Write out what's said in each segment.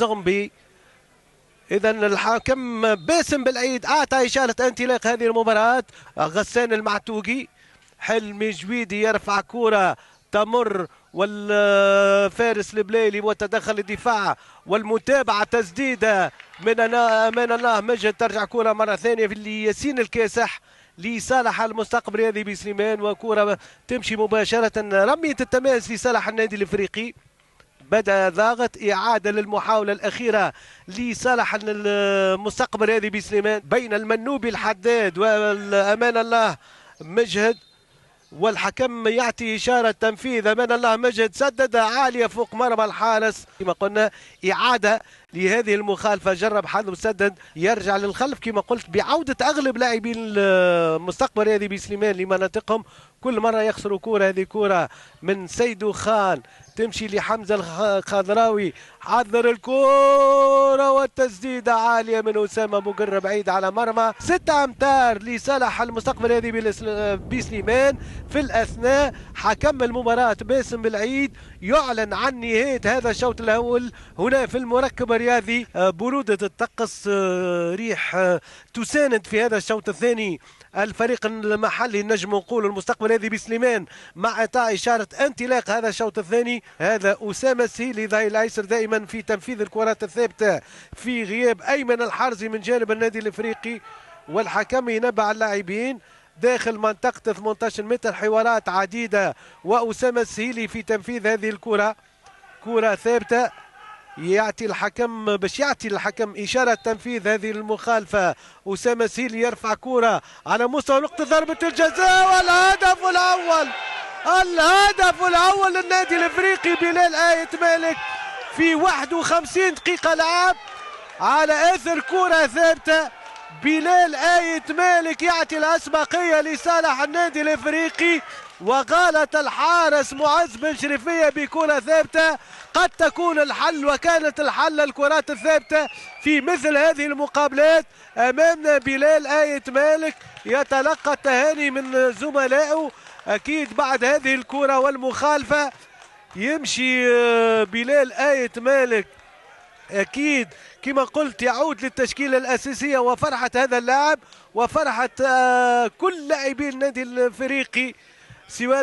الزومبي. إذا الحكم باسم بالعيد أعطى إشارة انطلاق هذه المباراة. غسان المعتوقي، حلمي جويدي يرفع كرة تمر، والفارس البليلي وتدخل الدفاع والمتابعة، تسديدة من أمان الله مجد، ترجع كرة مرة ثانية لياسين الكاسح لصالح المستقبل هذه بسليمان، وكرة تمشي مباشرة رمية التماس لصالح النادي الافريقي. بدأ ضاغط، إعادة للمحاولة الأخيرة لصالح المستقبل هذه بسليمان بين المنوبي الحداد والأمان الله مجهد، والحكم يعطي إشارة تنفيذ. أمان الله مجد سدد عالية فوق مرمى الحارس. كما قلنا إعادة لهذه المخالفة، جرب حظه سدد، يرجع للخلف كما قلت بعودة أغلب لاعبين المستقبل هذه بسليمان لمناطقهم. كل مرة يخسروا كرة، هذه كرة من سيدو خان تمشي لحمزة الخضراوي، حضر الكرة والتسديدة عالية من أسامة بوقرة بعيد على مرمى 6 أمتار لصالح المستقبل هذه بسليمان. في الأثناء حكم المباراة باسم بالعيد يعلن عن نهاية هذا الشوط الأول. هنا في المركب الرياضي برودة الطقس، ريح تساند في هذا الشوط الثاني الفريق المحلي نجم نقول المستقبل هذه بسليمان، مع اعطاء اشاره انطلاق هذا الشوط الثاني. هذا اسامه السهيلي ظهير الايسر دائما في تنفيذ الكرات الثابته في غياب ايمن الحرزي من جانب النادي الافريقي، والحكم ينبه اللاعبين داخل منطقه 18 متر، حوارات عديده واسامه السهيلي في تنفيذ هذه الكره، كره ثابته يعطي الحكم باش يعطي الحكم إشارة تنفيذ هذه المخالفة. أسامة سيلي يرفع كرة على مستوى نقطة ضربة الجزاء، والهدف الأول، الهدف الأول للنادي الإفريقي بلال آية مالك في 51 دقيقة لعب على أثر كرة ثابتة. بلال آية مالك يعطي الأسبقية لصالح النادي الإفريقي، وغالط الحارس معز بن شريفية بكرة ثابتة. قد تكون الحل وكانت الحل الكرات الثابتة في مثل هذه المقابلات. أمامنا بلال آية مالك يتلقى التهاني من زملائه أكيد بعد هذه الكرة والمخالفة. يمشي بلال آية مالك أكيد كما قلت يعود للتشكيلة الأساسية، وفرحة هذا اللاعب وفرحة كل لاعبي النادي الافريقي سوى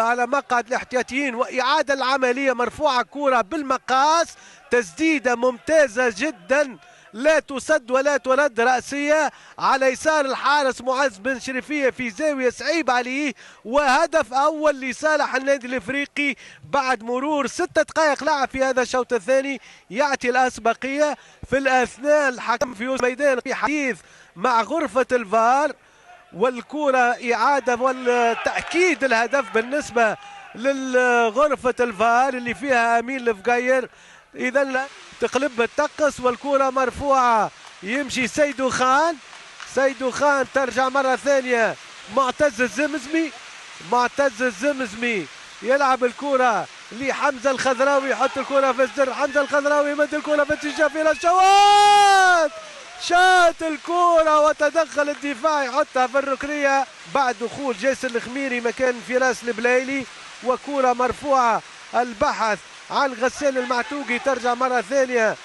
على مقعد الاحتياطيين. وإعادة العملية، مرفوعة كرة بالمقاس، تسديدة ممتازة جدا لا تسد ولا ترد، رأسية على يسار الحارس معز بن شريفية في زاوية صعيب عليه، وهدف أول لصالح النادي الإفريقي بعد مرور 6 دقائق لعب في هذا الشوط الثاني. يعطي الأسبقية. في الأثناء الحكم في الميدان في حديث مع غرفة الفار، والكرة إعادة والتأكيد الهدف بالنسبة لغرفة الفار اللي فيها أمين الفقاير. إذا تقلب الطقس والكرة مرفوعة، يمشي سيدو خان، سيدو خان ترجع مرة ثانية معتز الزمزمي، معتز الزمزمي يلعب الكرة لحمزة الخضراوي، يحط الكرة في الزر، حمزة الخضراوي يمد الكرة في اتجاه إلى الشوط، شاط الكرة وتدخل الدفاع يحطها في الركنية بعد دخول جاسر الخميري مكان فراس البلايلي، وكرة مرفوعة. البحث عن غسان المعتوقي، ترجع مرة ثانية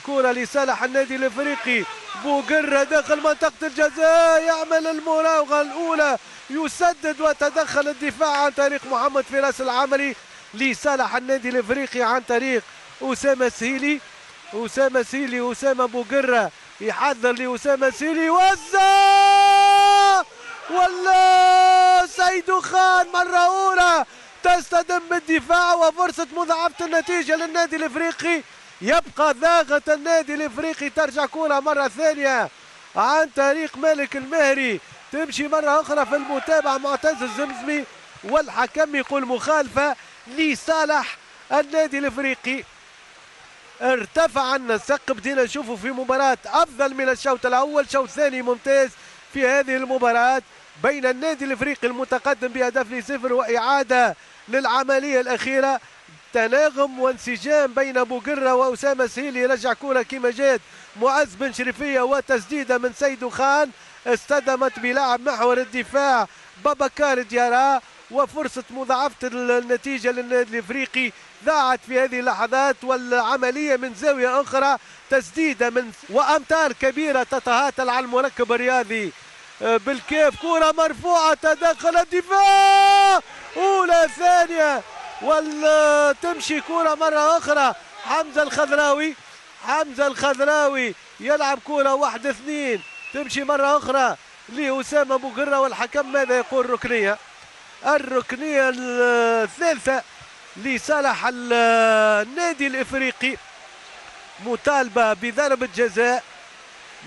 كرة لصالح النادي الافريقي. بوقرة داخل منطقة الجزاء يعمل المراوغة الأولى، يسدد وتدخل الدفاع عن طريق محمد فراس العمري لصالح النادي الافريقي عن طريق أسامة سهيلي. أسامة سهيلي، أسامة بوقرة يحضر لأسامة سهيلي، وزا ولا سيدو خان مرة أولى تصطدم بالدفاع، وفرصة مضاعفة النتيجة للنادي الافريقي. يبقى ضاغط النادي الافريقي، ترجع كرة مرة ثانية عن طريق مالك المهري، تمشي مرة أخرى في المتابعة معتز الزمزمي، والحكم يقول مخالفة لصالح النادي الافريقي. ارتفع عنا السقف، بدينا نشوفه في مباراة أفضل من الشوط الأول، شوط ثاني ممتاز في هذه المباراة بين النادي الافريقي المتقدم بهدف ل0، وإعادة للعملية الأخيرة، تناغم وانسجام بين بوقرة وأسامة سهيلي، يرجع كرة كما جات معز بن شريفية، وتسديدة من سيدو خان اصطدمت بلاعب محور الدفاع بابكار ديارا، وفرصة مضاعفة النتيجة للنادي الافريقي ضاعت في هذه اللحظات، والعملية من زاوية أخرى، تسديدة من وأمتار كبيرة تتهاتل على المركب الرياضي بالكيف. كرة مرفوعة، تدخل الدفاع أولى ثانية، وتمشي كرة مرة أخرى. حمزة الخضراوي يلعب كرة 1-2، تمشي مرة أخرى لأسامة بوقرة، والحكم ماذا يقول؟ الركنية الثالثة لصالح النادي الإفريقي، مطالبة بضربة جزاء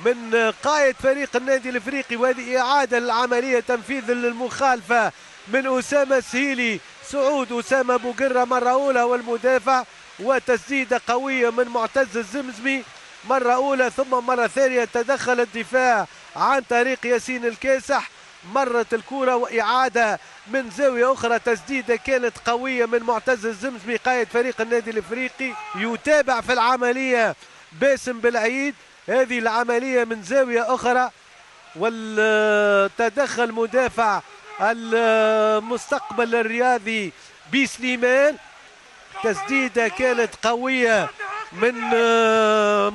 من قائد فريق النادي الإفريقي، وهذه إعادة العملية تنفيذ المخالفة من أسامة سهيلي. صعود أسامة بوقرة مرة أولى والمدافع، وتسديدة قوية من معتز الزمزمي مرة أولى، ثم مرة ثانية تدخل الدفاع عن طريق ياسين الكاسح، مرت الكرة وإعادة من زاوية أخرى، تسديدة كانت قوية من معتز الزمزمي قائد فريق النادي الإفريقي. يتابع في العملية باسم بالعيد هذه العملية من زاوية أخرى، والتدخل مدافع المستقبل الرياضي بسليمان، تسديدة كانت قوية من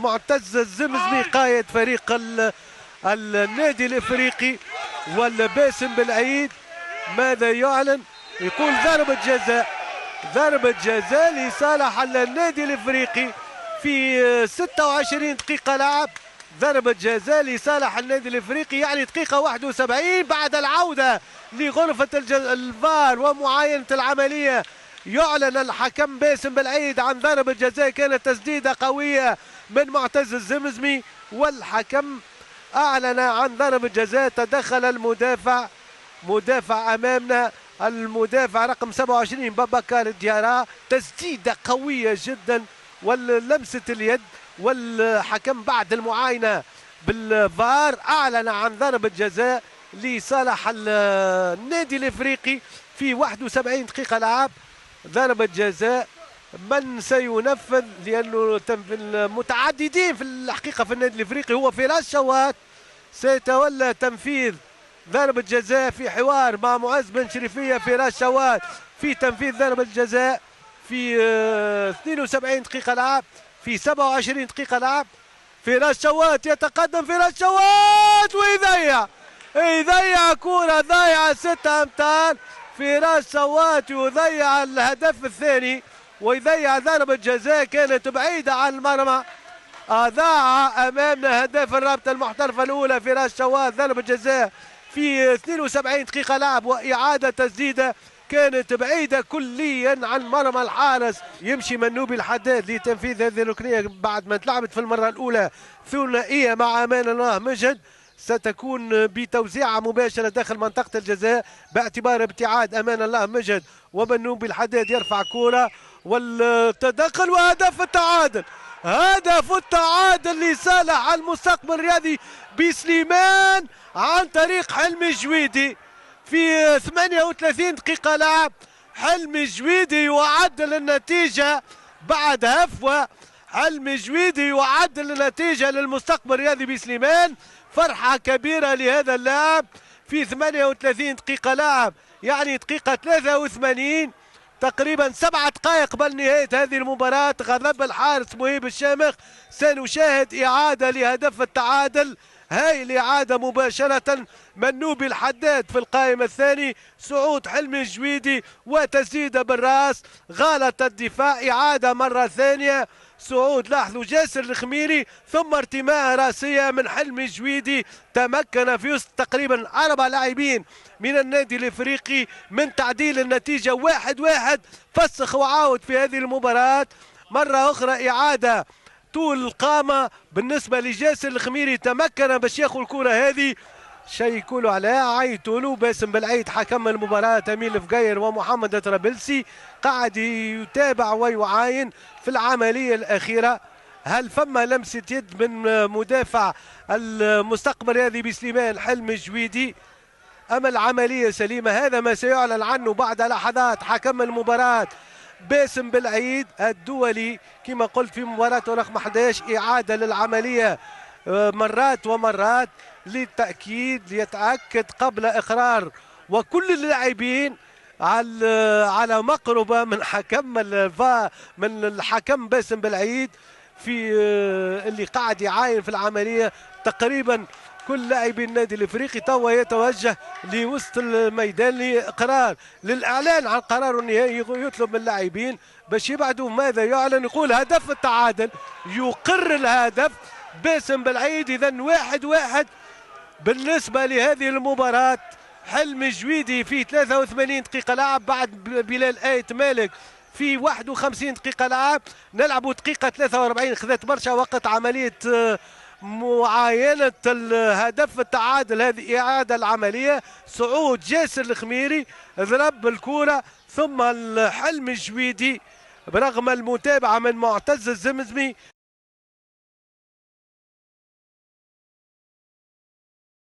معتز الزمزمي قائد فريق النادي الإفريقي. والباسم بالعيد ماذا يعلن؟ يقول ضربة جزاء لصالح النادي الإفريقي في 26 دقيقة لعب، ضربة جزاء لصالح النادي الإفريقي، يعني دقيقة 71 بعد العودة لغرفة الفار ومعاينة العملية. يعلن الحكم باسم بالعيد عن ضربة جزاء، كانت تسديدة قوية من معتز الزمزمي، والحكم أعلن عن ضربة جزاء. تدخل مدافع أمامنا، المدافع رقم 27 بابكار ديارا، تسديدة قوية جدا ولمسة اليد، والحكم بعد المعاينة بالفار أعلن عن ضربة جزاء لصالح النادي الإفريقي في 71 دقيقة لعب. ضربة جزاء من سينفذ؟ لأنه المتعددين في الحقيقة في النادي الإفريقي هو فراس شوات سيتولى تنفيذ ضربة جزاء في حوار مع معز بن شريفية. فراس شوات في تنفيذ ضربة جزاء في 72 دقيقة لعب، في 27 دقيقة لعب. فراس شوات يتقدم، فراس شوات ويضيع كرة ضايعة 6 أمتار. فراس شوات يضيع الهدف الثاني ويضيع ضربة جزاء كانت بعيدة عن المرمى. أضاع أمامنا هداف الرابطة المحترفة الأولى فراس شوات ضربة جزاء في 72 دقيقة لعب، وإعادة تسديدة كانت بعيدة كليا عن مرمى الحارس. يمشي منوبي الحداد لتنفيذ هذه الركنية بعد ما تلعبت في المرة الأولى ثنائية مع أمان الله مجد، ستكون بتوزيعها مباشرة داخل منطقة الجزاء باعتبار ابتعاد أمان الله مجد. ومنوبي الحداد يرفع كرة والتدخل وهدف التعادل. هدف التعادل لصالح المستقبل الرياضي بسليمان عن طريق حلمي جويدي في 38 دقيقة لعب. حلمي جويدي يعدل النتيجة بعد هفوة. حلمي جويدي يعدل النتيجة للمستقبل الرياضي بسليمان. فرحة كبيرة لهذا اللاعب في 38 دقيقة لعب، يعني دقيقة 83 تقريبا 7 دقائق قبل نهاية هذه المباراة. غضب الحارس مهيب الشامخ. سنشاهد إعادة لهدف التعادل. هاي الإعادة مباشرة. منوبي الحداد في القائمة الثاني، صعود حلمي الجويدي وتسديدة بالراس، غلط الدفاع. إعادة مرة ثانية، صعود لاحظوا جاسر الخميري، ثم ارتماء راسية من حلمي الجويدي. تمكن في وسط تقريبا 4 لاعبين من النادي الافريقي من تعديل النتيجة 1-1. فسخ وعاود في هذه المباراة. مرة أخرى إعادة طول القامة بالنسبة لجاسر الخميري، تمكن باش ياخذ الكرة هذه. شيء يقولوا عليها عيطوا له باسم بالعيد حكم المباراة أمين الفقير ومحمد طرابلسي قاعد يتابع ويعاين في العملية الأخيرة. هل فما لمسة يد من مدافع المستقبل هذه بسليمان حلمي الجويدي أم العملية سليمة؟ هذا ما سيعلن عنه بعد لحظات. حكم المباراة باسم بالعيد الدولي كما قلت في مباراة رقم 11. إعادة للعملية مرات ومرات للتأكيد، ليتأكد قبل إقرار وكل اللاعبين على مقربة من حكم من الحكم باسم بالعيد في اللي قاعد يعاين في العملية. تقريبا كل لاعبي النادي الافريقي توا يتوجه لوسط الميدان لاقرار للاعلان عن قراره النهائي. يطلب من اللاعبين باش يبعدوا ماذا يعلن، يقول هدف التعادل، يقر الهدف باسم بالعيد. اذا 1-1 بالنسبه لهذه المباراه. حلمي جويدي في 83 دقيقه لعب، بعد بلال آيت مالك في 51 دقيقه لعب. نلعبوا دقيقه 43 خذت برشا وقت عمليه معاينة الهدف التعادل. هذه إعادة العملية. صعود جاسر الخميري ضرب الكرة، ثم الحلم الجويدي برغم المتابعة من معتز الزمزمي